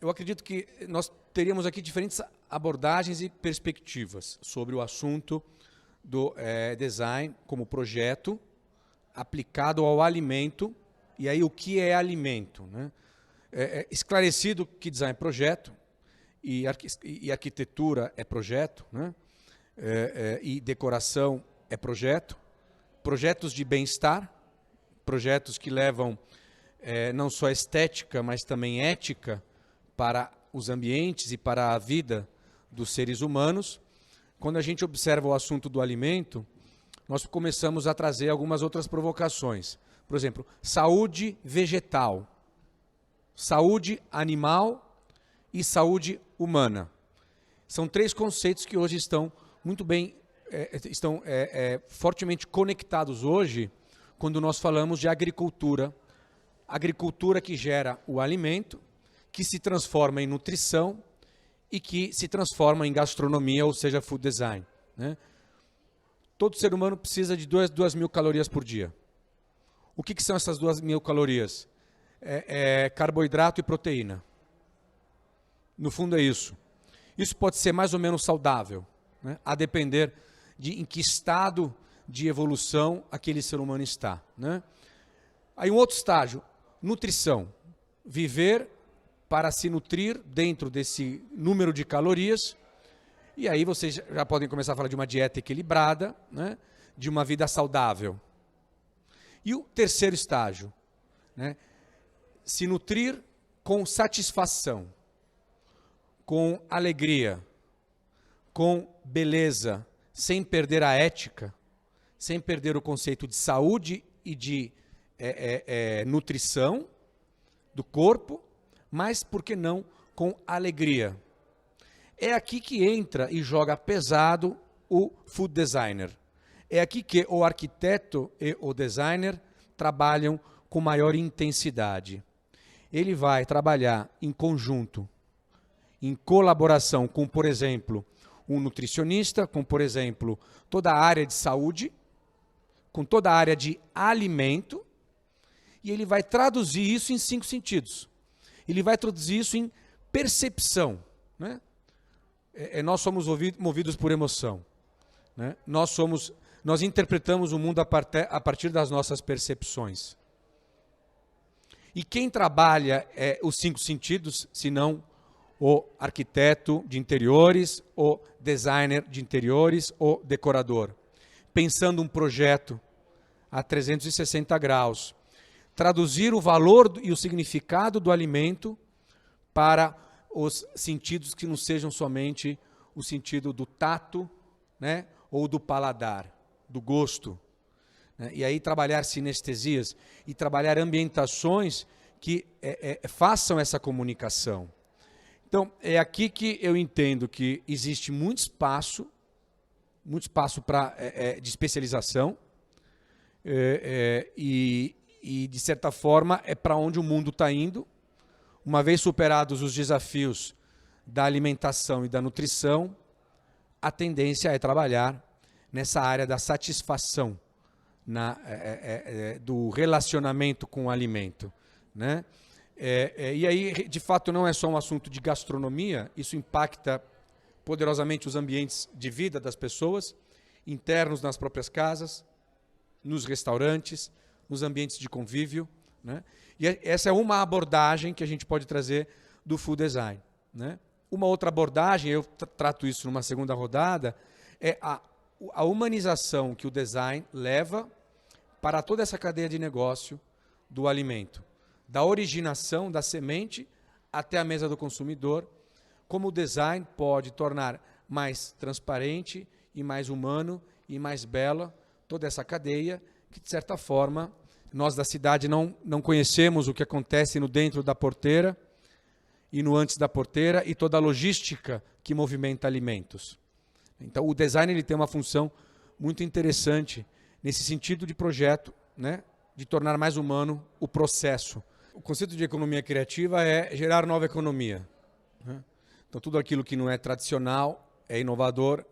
eu acredito que nós teríamos aqui diferentes abordagens e perspectivas sobre o assunto do design como projeto aplicado ao alimento. E aí, o que é alimento, né? Esclarecido que design é projeto e arquitetura é projeto, né? E decoração é projeto. Projetos de bem-estar, projetos que levam não só estética, mas também ética para os ambientes e para a vida dos seres humanos. Quando a gente observa o assunto do alimento, nós começamos a trazer algumas outras provocações. Por exemplo, saúde vegetal, saúde animal e saúde humana. São três conceitos que hoje estão muito bem, fortemente conectados hoje, quando nós falamos de agricultura. Agricultura que gera o alimento, que se transforma em nutrição e que se transforma em gastronomia, ou seja, food design, né? Todo ser humano precisa de 2.000 calorias por dia. O que são essas 2.000 calorias? Carboidrato e proteína. No fundo é isso. Isso pode ser mais ou menos saudável, né? A depender de em que estado de evolução aquele ser humano está, né? Aí um outro estágio, nutrição. Viver para se nutrir dentro desse número de calorias. E aí vocês já podem começar a falar de uma dieta equilibrada, né? De uma vida saudável. E o terceiro estágio, né? Se nutrir com satisfação, com alegria, com beleza, sem perder a ética, sem perder o conceito de saúde e de nutrição do corpo, mas, por que não, com alegria. É aqui que entra e joga pesado o food designer. É aqui que o arquiteto e o designer trabalham com maior intensidade. Ele vai trabalhar em conjunto, em colaboração com, por exemplo, um nutricionista, com, por exemplo, toda a área de saúde, com toda a área de alimento, e ele vai traduzir isso em 5 sentidos. Ele vai traduzir isso em percepção, né? Nós somos movidos por emoção, né? Nós interpretamos o mundo a partir das nossas percepções. E quem trabalha os 5 sentidos, senão o arquiteto de interiores, o designer de interiores, o decorador? Pensando um projeto a 360 graus, traduzir o valor e o significado do alimento para os sentidos que não sejam somente o sentido do tato, né, ou do paladar, do gosto, né? E aí trabalhar sinestesias e trabalhar ambientações que façam essa comunicação. Então, é aqui que eu entendo que existe muito espaço de especialização, e, de certa forma, é para onde o mundo está indo. Uma vez superados os desafios da alimentação e da nutrição, a tendência é trabalhar nessa área da satisfação, do relacionamento com o alimento, né? E aí, de fato, não é só um assunto de gastronomia, isso impacta poderosamente os ambientes de vida das pessoas, internos nas próprias casas, nos restaurantes, nos ambientes de convívio, né? E essa é uma abordagem que a gente pode trazer do food design, né? Uma outra abordagem, eu trato isso numa segunda rodada, é a humanização que o design leva para toda essa cadeia de negócio do alimento, da originação da semente até a mesa do consumidor, como o design pode tornar mais transparente e mais humano e mais bela toda essa cadeia que, de certa forma, nós da cidade não conhecemos o que acontece no dentro da porteira e no antes da porteira e toda a logística que movimenta alimentos. Então, o design ele tem uma função muito interessante nesse sentido de projeto, né, de tornar mais humano o processo. O conceito de economia criativa é gerar nova economia, né? Então, tudo aquilo que não é tradicional, é inovador,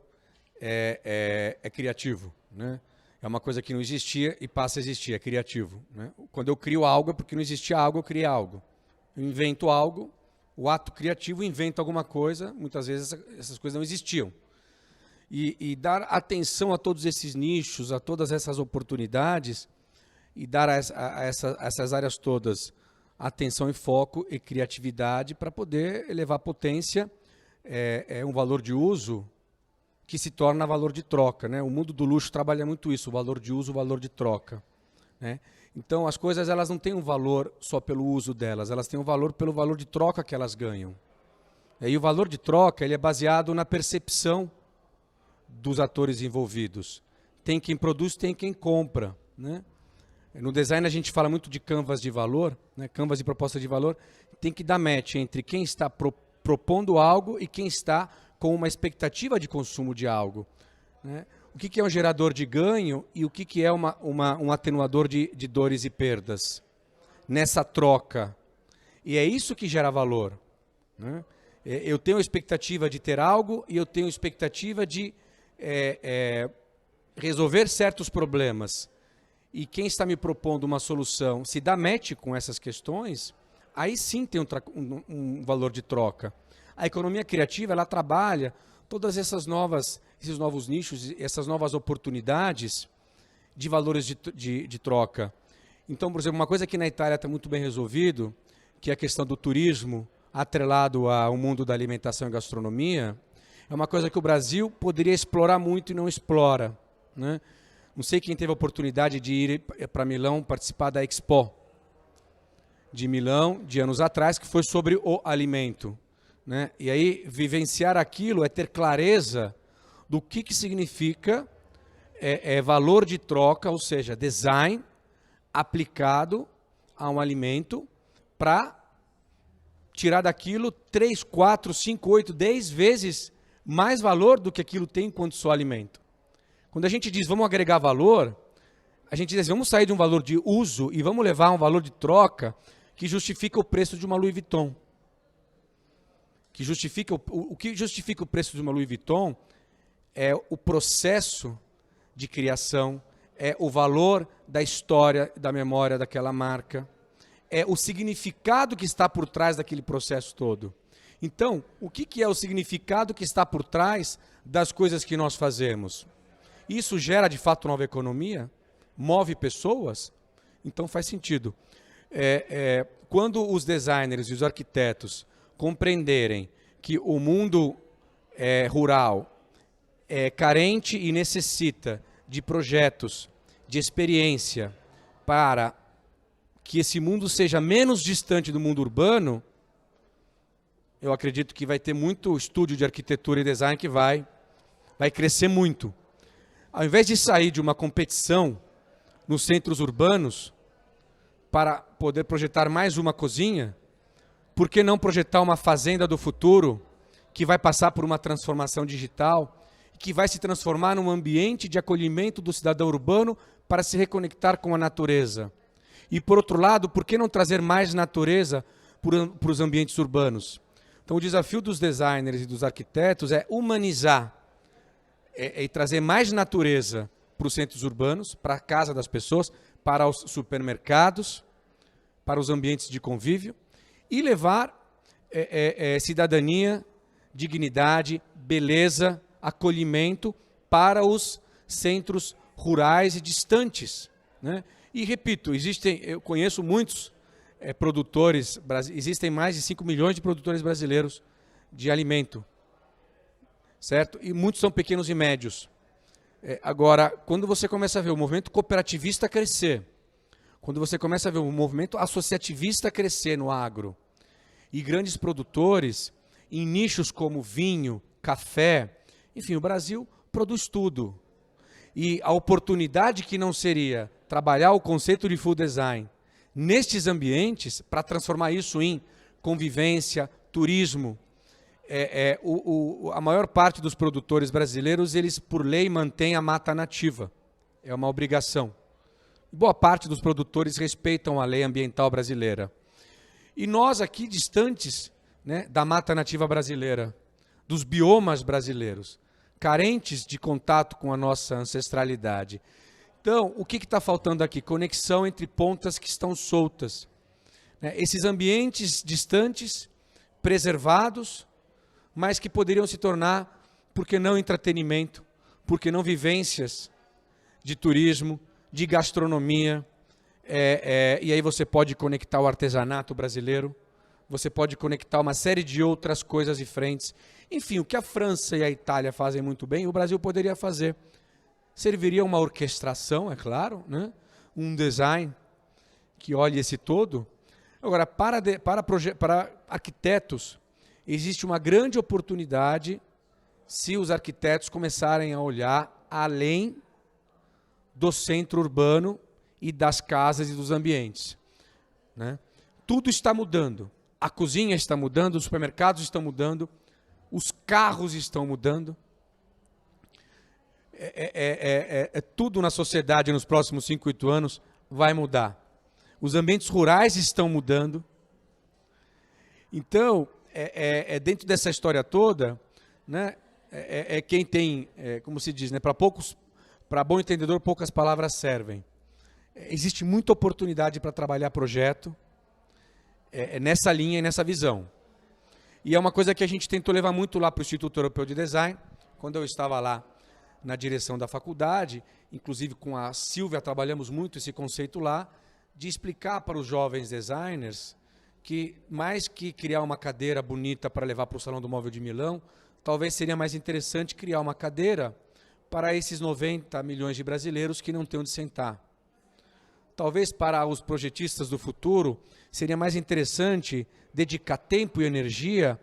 é criativo, né? É uma coisa que não existia e passa a existir, é criativo, né? Quando eu crio algo é porque não existia algo, eu criei algo. Eu invento algo, o ato criativo inventa alguma coisa, muitas vezes essas coisas não existiam. E dar atenção a todos esses nichos, a todas essas oportunidades, e dar a essas áreas todas atenção e foco e criatividade para poder elevar a potência, um valor de uso que se torna valor de troca, né? O mundo do luxo trabalha muito isso, o valor de uso, o valor de troca, né? Então, as coisas elas não têm um valor só pelo uso delas, elas têm um valor pelo valor de troca que elas ganham. E o valor de troca ele é baseado na percepção dos atores envolvidos. Tem quem produz, tem quem compra, né? No design a gente fala muito de canvas de valor, né? Canvas de proposta de valor. Tem que dar match entre quem está propondo algo e quem está com uma expectativa de consumo de algo, né? O que é um gerador de ganho e o que é um atenuador de dores e perdas nessa troca. E é isso que gera valor, né? Eu tenho a expectativa de ter algo e eu tenho a expectativa de resolver certos problemas. E quem está me propondo uma solução se dá match com essas questões, aí sim tem um valor de troca. A economia criativa ela trabalha todas esses novos nichos, essas novas oportunidades de valores de troca. Então, por exemplo, uma coisa que na Itália está muito bem resolvido, que é a questão do turismo atrelado ao mundo da alimentação e gastronomia, é uma coisa que o Brasil poderia explorar muito e não explora, né? Não sei quem teve a oportunidade de ir para Milão participar da Expo de Milão, de anos atrás, que foi sobre o alimento, né? E aí, vivenciar aquilo é ter clareza do que significa valor de troca, ou seja, design aplicado a um alimento para tirar daquilo 3, 4, 5, 8, 10 vezes mais valor do que aquilo tem enquanto só alimento. Quando a gente diz vamos agregar valor, a gente diz vamos sair de um valor de uso e vamos levar a um valor de troca que justifica o preço de uma Louis Vuitton. O que justifica o preço de uma Louis Vuitton é o processo de criação, é o valor da história, da memória daquela marca, é o significado que está por trás daquele processo todo. Então, o que é o significado que está por trás das coisas que nós fazemos? Isso gera, de fato, nova economia? Move pessoas? Então faz sentido. Quando os designers e os arquitetos compreenderem que o mundo rural é carente e necessita de projetos, de experiência, para que esse mundo seja menos distante do mundo urbano, eu acredito que vai ter muito estúdio de arquitetura e design que vai crescer muito. Ao invés de sair de uma competição nos centros urbanos para poder projetar mais uma cozinha, por que não projetar uma fazenda do futuro que vai passar por uma transformação digital, que vai se transformar num ambiente de acolhimento do cidadão urbano para se reconectar com a natureza? E, por outro lado, por que não trazer mais natureza para os ambientes urbanos? Então, o desafio dos designers e dos arquitetos é humanizar e trazer mais natureza para os centros urbanos, para a casa das pessoas, para os supermercados, para os ambientes de convívio, e levar cidadania, dignidade, beleza, acolhimento para os centros rurais e distantes, né? E repito, eu conheço muitos produtores, existem mais de 5 milhões de produtores brasileiros de alimento, certo? E muitos são pequenos e médios. Agora, quando você começa a ver o movimento cooperativista crescer, quando você começa a ver o movimento associativista crescer no agro, e grandes produtores em nichos como vinho, café, enfim, o Brasil produz tudo. E a oportunidade que não seria trabalhar o conceito de food design nestes ambientes para transformar isso em convivência, turismo. A maior parte dos produtores brasileiros, eles por lei mantêm a mata nativa. É uma obrigação. Boa parte dos produtores respeitam a lei ambiental brasileira. E nós aqui distantes, né, da mata nativa brasileira, dos biomas brasileiros, carentes de contato com a nossa ancestralidade. Então, o que está faltando aqui? Conexão entre pontas que estão soltas. Esses ambientes distantes preservados, mas que poderiam se tornar, por que não entretenimento, por que não vivências de turismo, de gastronomia, e aí você pode conectar o artesanato brasileiro, você pode conectar uma série de outras coisas e frentes. Enfim, o que a França e a Itália fazem muito bem, o Brasil poderia fazer. Serviria uma orquestração, é claro, né? Um design que olhe esse todo. Agora, para arquitetos, existe uma grande oportunidade se os arquitetos começarem a olhar além do centro urbano e das casas e dos ambientes, né? Tudo está mudando. A cozinha está mudando, os supermercados estão mudando, os carros estão mudando. Tudo na sociedade nos próximos 5, 8 anos vai mudar. Os ambientes rurais estão mudando. Então, dentro dessa história toda, né, quem tem, como se diz, né, para bom entendedor, poucas palavras servem. Existe muita oportunidade para trabalhar projeto nessa linha e nessa visão. E é uma coisa que a gente tentou levar muito lá para o Instituto Europeu de Design, quando eu estava lá na direção da faculdade, inclusive com a Silvia, trabalhamos muito esse conceito lá, de explicar para os jovens designers que, mais que criar uma cadeira bonita para levar para o Salão do Móvel de Milão, talvez seria mais interessante criar uma cadeira para esses 90 milhões de brasileiros que não têm onde sentar. Talvez para os projetistas do futuro, seria mais interessante dedicar tempo e energia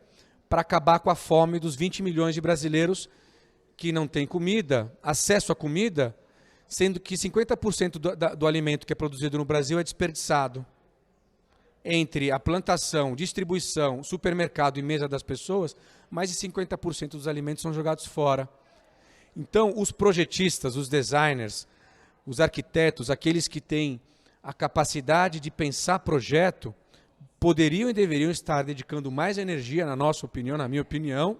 para acabar com a fome dos 20 milhões de brasileiros que não têm comida, acesso à comida, sendo que 50% do alimento que é produzido no Brasil é desperdiçado. Entre a plantação, distribuição, supermercado e mesa das pessoas, mais de 50% dos alimentos são jogados fora. Então, os projetistas, os designers, os arquitetos, aqueles que têm a capacidade de pensar projeto, poderiam e deveriam estar dedicando mais energia, na nossa opinião, na minha opinião,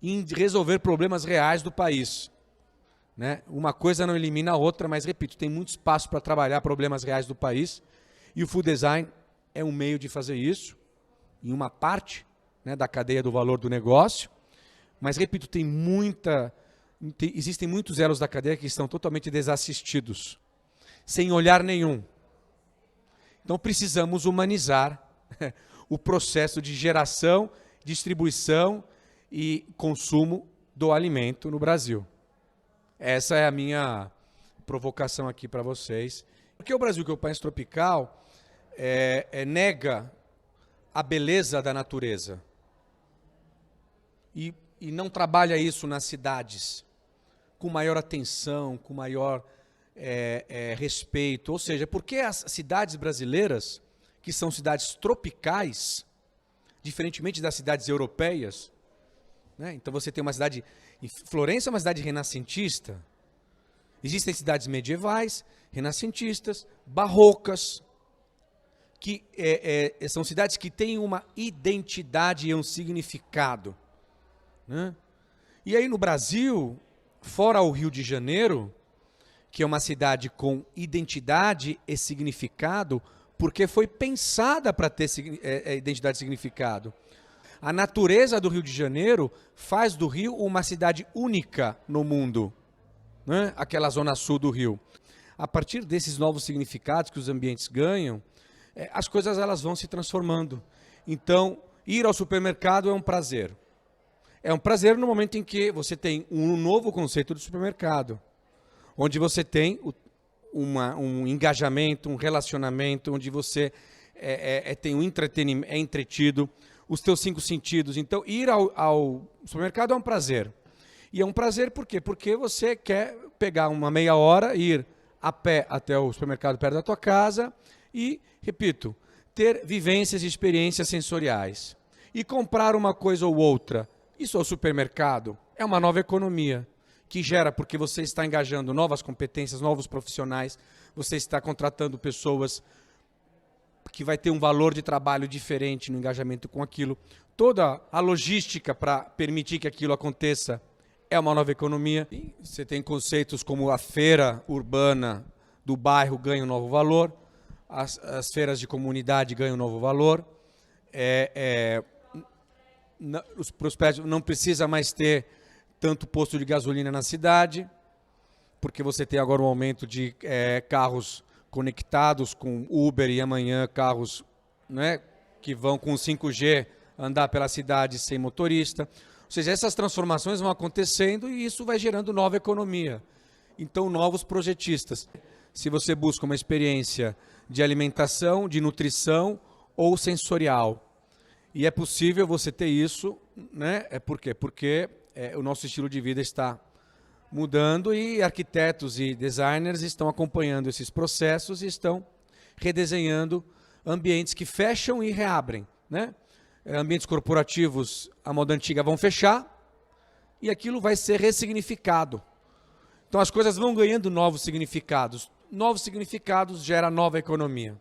em resolver problemas reais do país, né? Uma coisa não elimina a outra, mas, repito, tem muito espaço para trabalhar problemas reais do país, e o food design é um meio de fazer isso, em uma parte, né, da cadeia do valor do negócio, mas, repito, existem muitos elos da cadeia que estão totalmente desassistidos, sem olhar nenhum. Então, precisamos humanizar o processo de geração, distribuição e consumo do alimento no Brasil. Essa é a minha provocação aqui para vocês. Porque o Brasil, que é o país tropical, nega a beleza da natureza e não trabalha isso nas cidades com maior atenção, com maior respeito. Ou seja, porque as cidades brasileiras, que são cidades tropicais, diferentemente das cidades europeias, né? Então você tem uma cidade, Florença é uma cidade renascentista, existem cidades medievais, renascentistas, barrocas, que são cidades que têm uma identidade e um significado, né? E aí no Brasil, fora o Rio de Janeiro, que é uma cidade com identidade e significado, porque foi pensada para ter identidade e significado. A natureza do Rio de Janeiro faz do Rio uma cidade única no mundo, né? Aquela zona sul do Rio. A partir desses novos significados que os ambientes ganham, as coisas elas vão se transformando. Então, ir ao supermercado é um prazer. É um prazer no momento em que você tem um novo conceito de supermercado, onde você tem um engajamento, um relacionamento, onde você tem um entretenimento, é entretido, os teus 5 sentidos. Então, ir ao supermercado é um prazer. E é um prazer por quê? Porque você quer pegar uma meia hora, ir a pé até o supermercado perto da tua casa e, repito, ter vivências e experiências sensoriais. E comprar uma coisa ou outra. Isso é o supermercado. É uma nova economia que gera, porque você está engajando novas competências, novos profissionais, você está contratando pessoas que vai ter um valor de trabalho diferente no engajamento com aquilo. Toda a logística para permitir que aquilo aconteça é uma nova economia. E você tem conceitos como a feira urbana do bairro ganha um novo valor, as feiras de comunidade ganham um novo valor. os prédios não precisa mais ter tanto posto de gasolina na cidade, porque você tem agora um aumento de carros conectados com Uber e amanhã carros, né, que vão com 5G andar pela cidade sem motorista. Ou seja, essas transformações vão acontecendo e isso vai gerando nova economia. Então, novos projetistas. Se você busca uma experiência de alimentação, de nutrição ou sensorial, e é possível você ter isso, né? Por quê? Porque o nosso estilo de vida está mudando e arquitetos e designers estão acompanhando esses processos e estão redesenhando ambientes que fecham e reabrem, né? Ambientes corporativos, a moda antiga, vão fechar e aquilo vai ser ressignificado. Então as coisas vão ganhando novos significados. Novos significados gera nova economia.